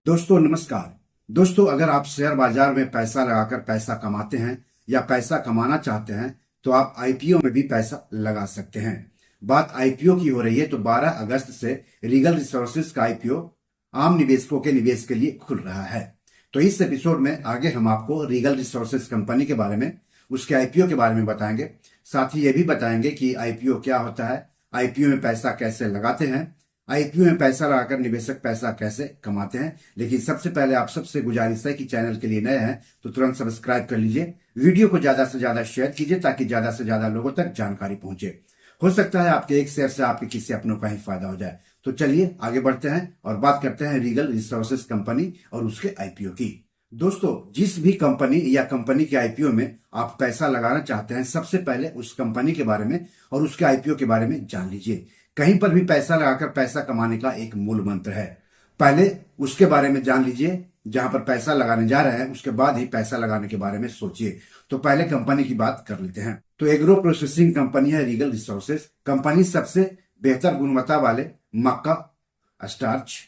दोस्तों नमस्कार। दोस्तों अगर आप शेयर बाजार में पैसा लगाकर पैसा कमाते हैं या पैसा कमाना चाहते हैं तो आप आईपीओ में भी पैसा लगा सकते हैं। बात आईपीओ की हो रही है तो 12 अगस्त से रीगल रिसोर्सेज का आईपीओ आम निवेशकों के निवेश के लिए खुल रहा है। तो इस एपिसोड में आगे हम आपको रीगल रिसोर्सेज कंपनी के बारे में, उसके आईपीओ के बारे में बताएंगे। साथ ही ये भी बताएंगे कि आईपीओ क्या होता है, आईपीओ में पैसा कैसे लगाते हैं, आईपीओ में पैसा लगाकर निवेशक पैसा कैसे कमाते हैं। लेकिन सबसे पहले आप सबसे गुजारिश है कि चैनल के लिए नए हैं तो तुरंत सब्सक्राइब कर लीजिए, वीडियो को ज्यादा से ज्यादा शेयर कीजिए ताकि ज्यादा से ज्यादा लोगों तक जानकारी पहुंचे। हो सकता है आपके एक शेयर से आपके किसी अपनों का ही फायदा हो जाए। तो चलिए आगे बढ़ते हैं और बात करते हैं रीगल रिसोर्सेज कंपनी और उसके आईपीओ की। दोस्तों जिस भी कंपनी या कंपनी के आईपीओ में आप पैसा लगाना चाहते हैं, सबसे पहले उस कंपनी के बारे में और उसके आईपीओ के बारे में जान लीजिए। कहीं पर भी पैसा लगाकर पैसा कमाने का एक मूल मंत्र है, पहले उसके बारे में जान लीजिए। जहां पर पैसा लगाने जा रहे हैं उसके बाद ही पैसा लगाने के बारे में सोचिए। तो पहले कंपनी की बात कर लेते हैं। तो एग्रो प्रोसेसिंग कंपनी है रीगल रिसोर्सेज कंपनी। सबसे बेहतर गुणवत्ता वाले मक्का, स्टार्च,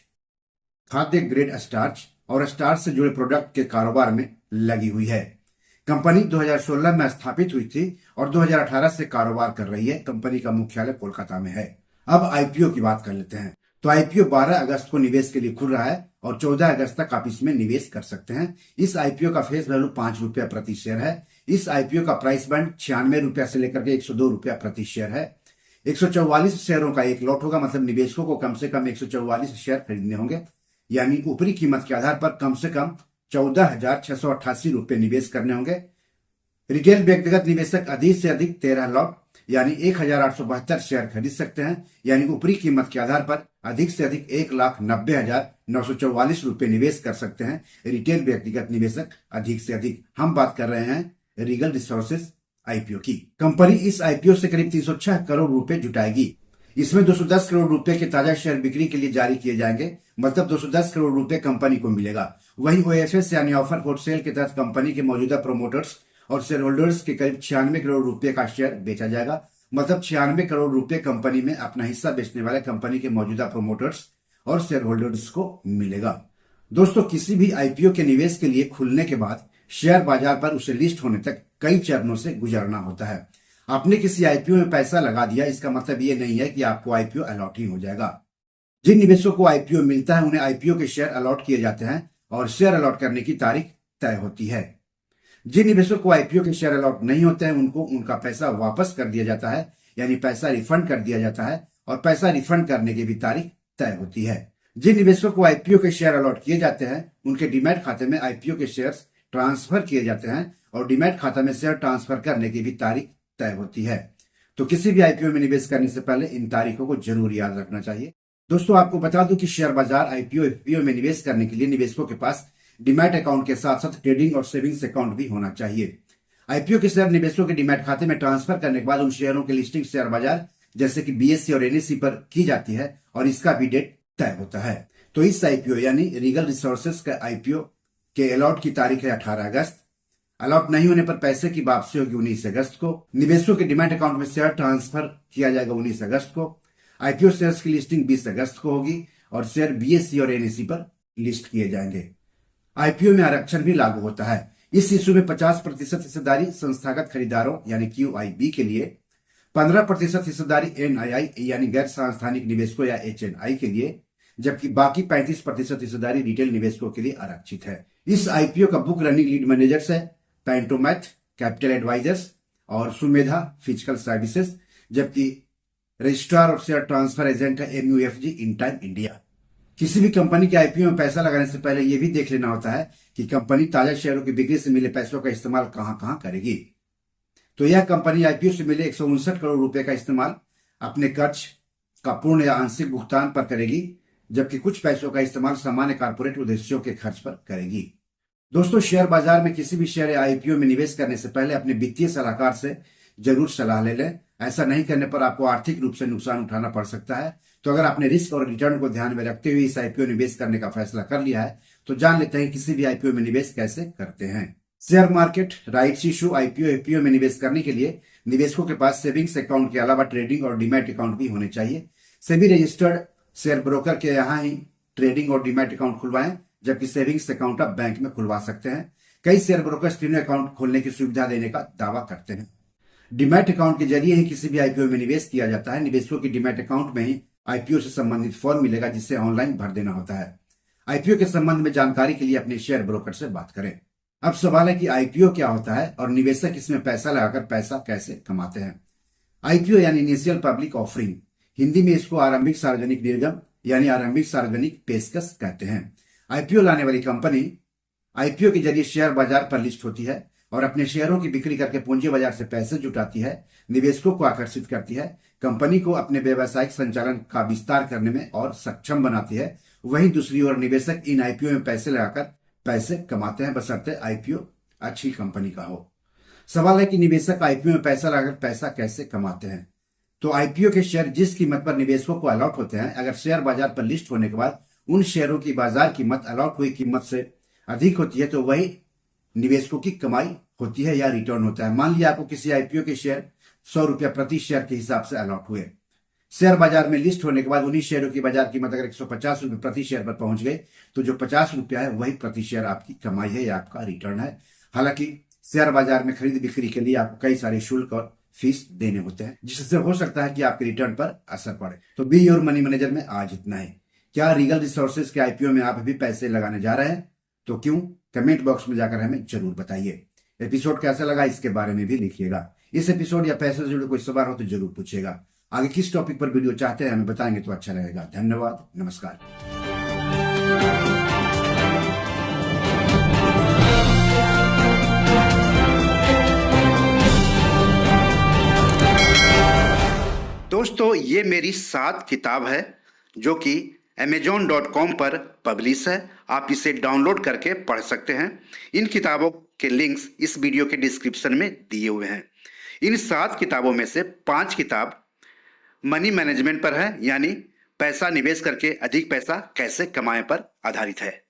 खाद्य ग्रेड स्टार्च और स्टार्च से जुड़े प्रोडक्ट के कारोबार में लगी हुई है। कंपनी 2016 में स्थापित हुई थी और 2018 से कारोबार कर रही है। कंपनी का मुख्यालय कोलकाता में है। अब आईपीओ की बात कर लेते हैं। तो आईपीओ 12 अगस्त को निवेश के लिए खुल रहा है और 14 अगस्त तक आप इसमें निवेश कर सकते हैं। इस आईपीओ का फेस वैल्यू 5 रुपया प्रति शेयर है। इस आईपीओ का प्राइस बैंड 96 रुपया से लेकर के 102 रुपया प्रति शेयर है। 144 शेयरों का एक लॉट होगा, मतलब निवेशकों को कम से कम 144 शेयर खरीदने होंगे। यानी ऊपरी कीमत के आधार पर कम से कम 14,688 रुपये निवेश करने होंगे। रिटेल व्यक्तिगत निवेशक अधिक से अधिक 13 लॉट यानी 1,872 शेयर खरीद सकते हैं। यानी ऊपरी कीमत के आधार पर अधिक से अधिक 1,90,944 रुपये निवेश कर सकते हैं रिटेल व्यक्तिगत निवेशक अधिक से अधिक। हम बात कर रहे हैं रीगल रिसोर्सेज आईपीओ की। कंपनी इस आईपीओ से करीब 306 करोड़ रुपए जुटाएगी। इसमें 210 करोड़ रुपए के ताजा शेयर बिक्री के लिए जारी किए जाएंगे, मतलब 210 करोड़ रुपए कंपनी को मिलेगा। वहीं ओएफएस यानी ऑफर फॉर सेल के तहत कंपनी के मौजूदा प्रोमोटर्स और शेयर होल्डर्स के करीब 96 करोड़ रुपए का शेयर बेचा जाएगा, मतलब 96 करोड़ रुपए कंपनी में अपना हिस्सा बेचने वाले कंपनी के मौजूदा प्रोमोटर्स और शेयर होल्डर्स को मिलेगा। दोस्तों किसी भी आईपीओ के निवेश के लिए खुलने के बाद शेयर बाजार पर उसे लिस्ट होने तक कई चरणों से गुजरना होता है। आपने किसी आईपीओ में पैसा लगा दिया, इसका मतलब ये नहीं है कि आपको आईपीओ अलॉट ही हो जाएगा। जिन निवेशकों को आईपीओ मिलता है उन्हें आईपीओ के शेयर अलॉट किए जाते हैं और शेयर अलॉट करने की तारीख तय होती है। जिन निवेशकों को आईपीओ के शेयर अलॉट नहीं होते हैं उनको उनका पैसा वापस कर दिया जाता है, यानी पैसा रिफंड कर दिया जाता है और पैसा रिफंड करने की भी तारीख तय होती है। जिन निवेशकों को आईपीओ के शेयर अलॉट किए जाते हैं उनके डीमैट खाते में आईपीओ के शेयर ट्रांसफर किए जाते हैं और डीमैट खाता में शेयर ट्रांसफर करने की भी तारीख तय होती है। तो किसी भी आईपीओ में निवेश करने से पहले इन तारीखों को जरूर याद रखना चाहिए। दोस्तों आपको बता दूं कि शेयर बाजार आईपीओ एफपीओ में निवेश करने के लिए निवेशकों के पास डीमैट अकाउंट के साथ साथ ट्रेडिंग और सेविंग्स अकाउंट भी होना चाहिए। आईपीओ के शेयर निवेशकों के डीमैट खाते में ट्रांसफर करने के बाद उन शेयरों की लिस्टिंग शेयर बाजार जैसे कि बीएसई और एनएसई पर की जाती है और इसका भी डेट तय होता है। तो इस आईपीओ यानी रीगल रिसोर्सेज का आईपीओ के अलॉट की तारीख है 18 अगस्त। अलॉट नहीं होने पर पैसे की वापसी होगी 19 अगस्त को। निवेशकों के डीमैट अकाउंट में शेयर ट्रांसफर किया जाएगा 19 अगस्त को। आईपीओ शेयर्स की लिस्टिंग 20 अगस्त को होगी और शेयर बीएसई और एनएसई पर लिस्ट किए जाएंगे। आईपीओ में आरक्षण भी लागू होता है। इस इशू में 50% हिस्सेदारी संस्थागत खरीदारों यानी क्यूआईबी के लिए, 15% हिस्सेदारी एनआईआई यानी गैर सांस्थानिक निवेशकों या एचएनआई के लिए, जबकि बाकी 35% हिस्सेदारी रिटेल निवेशकों के लिए आरक्षित है। इस आईपीओ का बुक रनिंग लीड मैनेजर्स है पेंटोमैथ कैपिटल एडवाइजर्स और सुमेधा फिजिकल सर्विसेज, जबकि रजिस्ट्रार और शेयर ट्रांसफर एजेंट है एमयूएफजी इन टाइम इंडिया। किसी भी कंपनी के आईपीओ में पैसा लगाने से पहले यह भी देख लेना होता है कि कंपनी ताजा शेयरों की बिक्री से मिले पैसों का इस्तेमाल कहां कहां करेगी। तो यह कंपनी आईपीओ से मिले 159 करोड़ रुपए का इस्तेमाल अपने कर्ज का पूर्ण या आंशिक भुगतान पर करेगी, जबकि कुछ पैसों का इस्तेमाल सामान्य कारपोरेट उद्देश्यों के खर्च पर करेगी। दोस्तों शेयर बाजार में किसी भी शेयर या आईपीओ में निवेश करने से पहले अपने वित्तीय सलाहकार से जरूर सलाह ले लें। ऐसा नहीं करने पर आपको आर्थिक रूप से नुकसान उठाना पड़ सकता है। तो अगर आपने रिस्क और रिटर्न को ध्यान में रखते हुए इस आईपीओ निवेश करने का फैसला कर लिया है तो जान लेते हैं किसी भी आईपीओ में निवेश कैसे करते हैं। Share market, rights issue, IPO FPO में निवेश करने के लिए निवेशकों के पास सेविंग्स अकाउंट के अलावा ट्रेडिंग और डीमैट अकाउंट भी होने चाहिए। सेबी रजिस्टर्ड शेयर ब्रोकर के यहाँ ही ट्रेडिंग और डीमैट अकाउंट खुलवाएं जबकि सेविंग्स अकाउंट आप बैंक में खुलवा सकते हैं। कई शेयर ब्रोकर्स तीनों अकाउंट खोलने की सुविधा देने का दावा करते हैं। डीमैट अकाउंट के जरिए ही किसी भी आईपीओ में निवेश किया जाता है। निवेशकों की डीमैट अकाउंट में ही आईपीओ से संबंधित फॉर्म मिलेगा, जिसे ऑनलाइन भर देना होता है। आईपीओ के संबंध में जानकारी के लिए अपने शेयर ब्रोकर से बात करें। अब सवाल है कि आईपीओ क्या होता है और निवेशक इसमें पैसा लगाकर पैसा कैसे कमाते हैं। आईपीओ यानी इनिशियल पब्लिक ऑफरिंग, हिंदी में इसको आरंभिक सार्वजनिक निर्गम यानी आरंभिक सार्वजनिक पेशकश कहते हैं। आईपीओ लाने वाली कंपनी आईपीओ के जरिए शेयर बाजार पर लिस्ट होती है और अपने शेयरों की बिक्री करके पूंजी बाजार से पैसे जुटाती है, निवेशकों को आकर्षित करती है, कंपनी को अपने व्यावसायिक संचालन का विस्तार करने में और सक्षम बनाती है। वहीं दूसरी ओर निवेशक इन आईपीओ में पैसे लगाकर पैसे कमाते हैं, बशर्ते आईपीओ अच्छी कंपनी का हो। सवाल है कि निवेशक आईपीओ में पैसा लगाकर पैसा कैसे कमाते हैं। तो आईपीओ के शेयर जिस कीमत पर निवेशकों को अलॉट होते हैं, अगर शेयर बाजार पर लिस्ट होने के बाद उन शेयरों की बाजार कीमत अलॉट हुई कीमत से अधिक होती है तो वही निवेशकों की कमाई होती है या रिटर्न होता है। मान लिया आपको किसी आईपीओ के शेयर 100 रुपया प्रति शेयर के हिसाब से अलॉट हुए। शेयर बाजार में लिस्ट होने के बाद उन्हीं शेयरों की बाजार कीमत अगर 150 रुपये प्रति शेयर पर पहुंच गए तो जो 50 रुपया है वही प्रति शेयर आपकी कमाई है या आपका रिटर्न है। हालांकि शेयर बाजार में खरीद बिक्री के लिए आपको कई सारे शुल्क और फीस देने होते हैं, जिससे हो सकता है कि आपके रिटर्न पर असर पड़े। तो बी योर मनी मैनेजर में आज इतना ही। क्या रीगल रिसोर्सेज के आईपीओ में आप भी पैसे लगाने जा रहे हैं? तो क्यों, कमेंट बॉक्स में जाकर हमें जरूर बताइए। एपिसोड कैसा लगा इसके बारे में भी लिखिएगा। इस एपिसोड या पैसे से जुड़े कोई सवाल हो तो जरूर पूछिएगा। आगे किस टॉपिक पर वीडियो चाहते हैं हमें बताएंगे तो अच्छा रहेगा। धन्यवाद, नमस्कार। दोस्तों, ये मेरी 7 किताब है जो कि amazon.com पर पब्लिश है। आप इसे डाउनलोड करके पढ़ सकते हैं। इन किताबों के लिंक्स इस वीडियो के डिस्क्रिप्शन में दिए हुए हैं। इन 7 किताबों में से 5 किताब मनी मैनेजमेंट पर है, यानी पैसा निवेश करके अधिक पैसा कैसे कमाएं पर आधारित है।